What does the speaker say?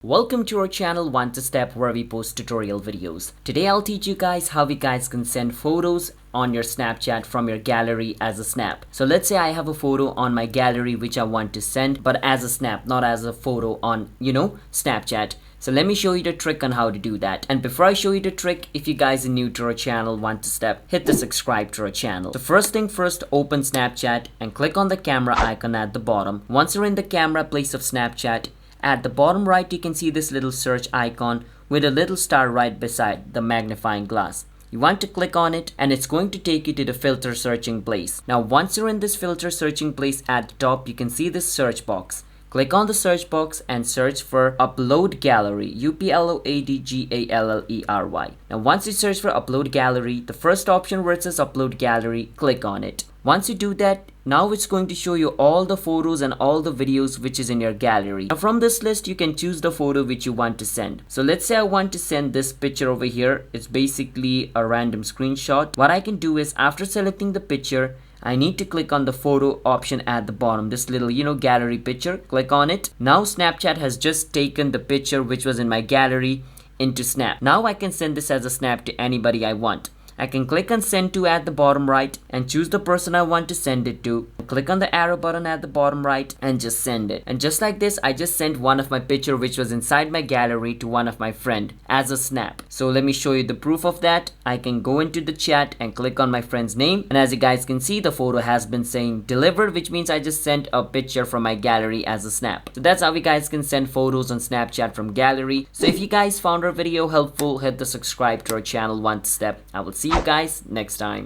Welcome to our channel One to Step, where we post tutorial videos. Today I'll teach you guys how you guys can send photos on your Snapchat from your gallery as a snap. So let's say I have a photo on my gallery which I want to send, but as a snap, not as a photo on, Snapchat. So let me show you the trick on how to do that. And before I show you the trick, if you guys are new to our channel One to Step, hit the subscribe to our channel. So first thing first, open Snapchat and click on the camera icon at the bottom. Once you're in the camera place of Snapchat, at the bottom right, you can see this little search icon with a little star right beside the magnifying glass. You want to click on it and it's going to take you to the filter searching place. Now, once you're in this filter searching place at the top, you can see this search box. Click on the search box and search for Upload Gallery, UPLOAD GALLERY. Now, once you search for Upload Gallery, the first option where it says Upload Gallery, click on it. Once you do that, now it's going to show you all the photos and all the videos which is in your gallery. Now from this list, you can choose the photo which you want to send. So let's say I want to send this picture over here. It's basically a random screenshot. What I can do is, after selecting the picture, I need to click on the photo option at the bottom, this little gallery picture. Click on it. Now Snapchat has just taken the picture which was in my gallery into Snap. Now I can send this as a snap to anybody I want. I can click on send to at the bottom right and choose the person I want to send it to. Click on the arrow button at the bottom right and just send it. And just like this, I just sent one of my picture which was inside my gallery to one of my friend as a snap. So let me show you the proof of that. I can go into the chat and click on my friend's name, and as you guys can see, the photo has been saying delivered, which means I just sent a picture from my gallery as a snap. So that's how you guys can send photos on Snapchat from gallery. So if you guys found our video helpful, hit the subscribe to our channel One Step. I will see you guys next time.